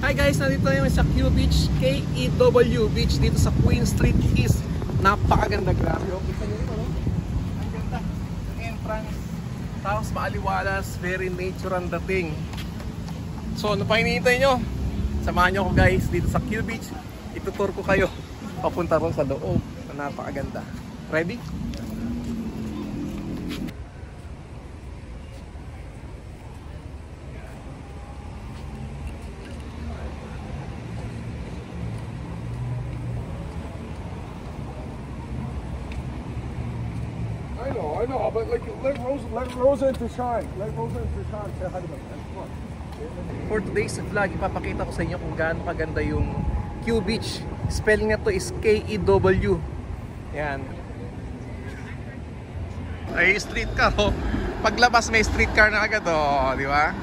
Hi guys, nandito naman sa Q Beach, KEW Beach dito sa Queen Street East. Napakaganda, grabe. Kita nyo rin, ano? Ang ganda. Ang entrance. Tapos maaliwalas, very nature ang dating. So ano pa hinihintay nyo? Samahan nyo ko guys dito sa Q Beach. Itutur ko kayo papunta ron sa loob na napakaganda. Ready? I know, but like let Rosa into shine. Let Rosa into shine. Say hi to them. Come on. For today's vlog, ipapakita ko sa inyo kung gaano kaganda yung Q Beach. Spelling na to is KEW. Yan. Ay, street car oh. Paglabas may street car na agad oh, di ba?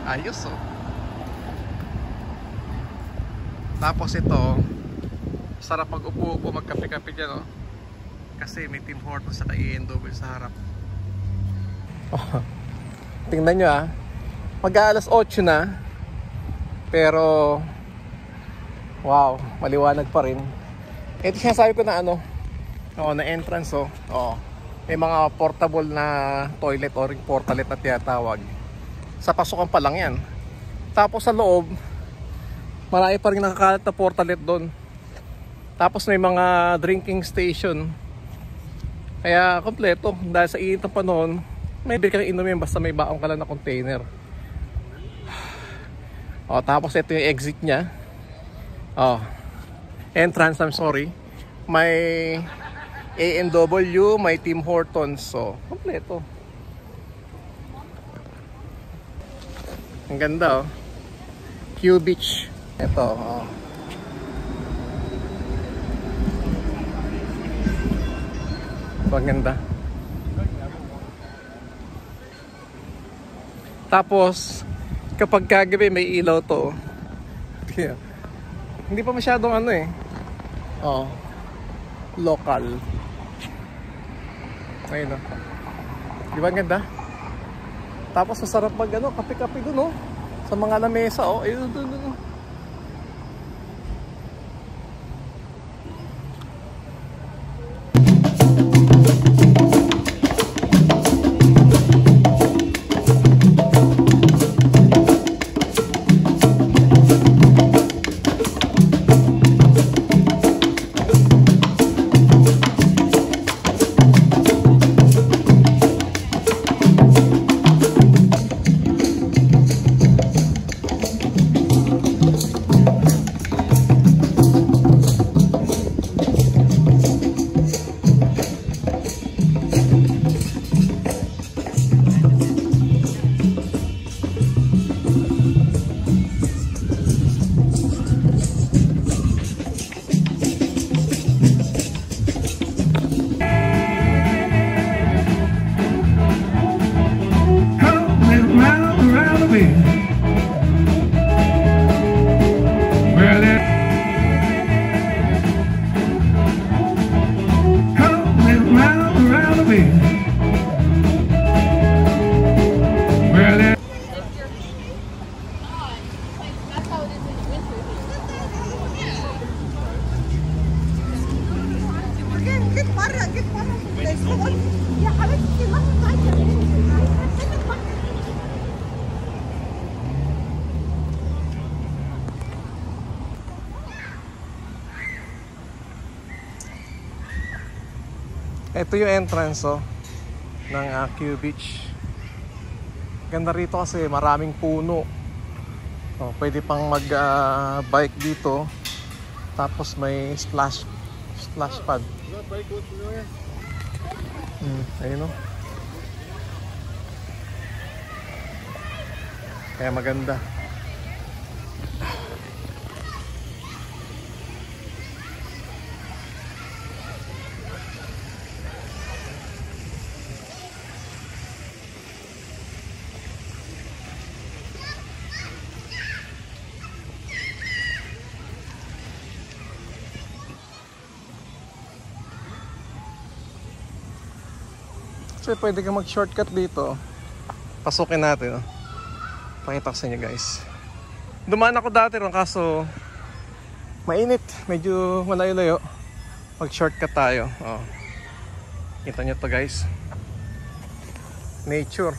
Ayos oh. Tapos ito, sarap pag upo-upo magkape-kape dyan oh. Kasi may Tim Hortons sa KEW sa harap. Oh, tingnan nyo ah. Mag-aalas 8 na. Pero wow, maliwanag pa rin. Ito sinasabi ko na ano, na entrance oh. Oh. May mga portable na toilet or portalet na tinatawag. Sa pasukan pa lang yan. Tapos sa loob, marami pa rin nakakalat na portalet doon. Tapos may mga drinking station. Kaya kompleto, dahil sa init ng panahon, may bili kang inumin basta may baong ka lang na container. O, tapos ito yung exit niya. O, entrance, I'm sorry. May A&W, may Tim Hortons. So, kompleto. Ang ganda oh. Q Beach. Ito, oh. Ang ganda. Tapos kapag kagabi may ilaw to. Hindi pa masyadong ano eh. Oh. Local. Ayun oh. Di ba ang ganda? Tapos masarap mag ano, kape-kape dun oh. Sa mga lamesa oh. Ayun dun. Ito yung entrance oh, ng Q Beach. Ganda rito kasi maraming puno. Oh, pwede pang mag bike dito. Tapos may splash pad. Ayun oh. Kaya maganda. So pwede kang mag-shortcut dito. Pasukin natin. Pakita ko sa inyo guys. Dumaan ako dati ron kaso mainit. Medyo malayo-layo. Mag-shortcut tayo. Oh. Kita nyo to guys. Nature.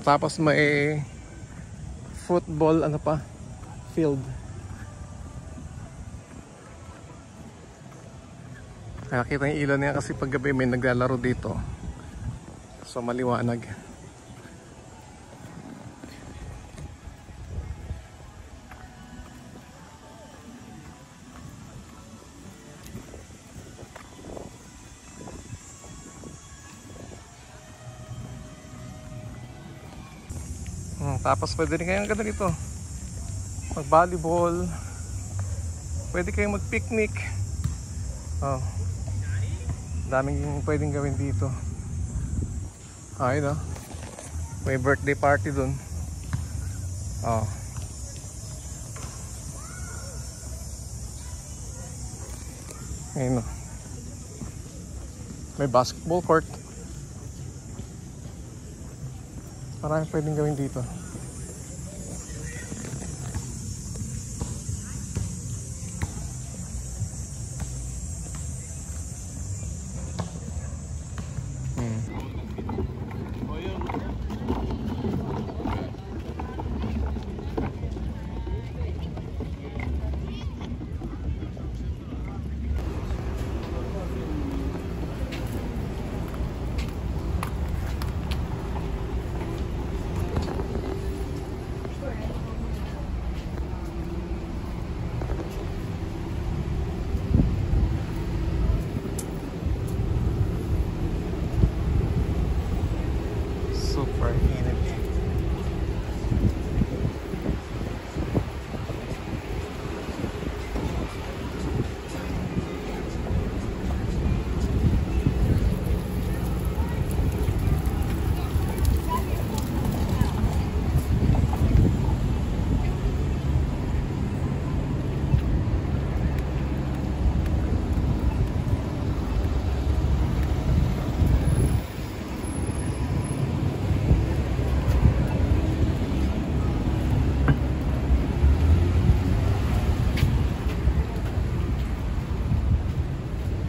Tapos may football ano pa field. Nakita yung ilaw niya kasi paggabi may naglalaro dito. So maliwanag. Tapos pwede rin kayong ganda dito mag volleyball, pwede kayong mag picnic. Oh, daming pwedeng gawin dito. Ayun, may birthday party dun. Oh, ayun, may basketball court. Maraming pwedeng gawin dito. Super init.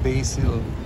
Basil.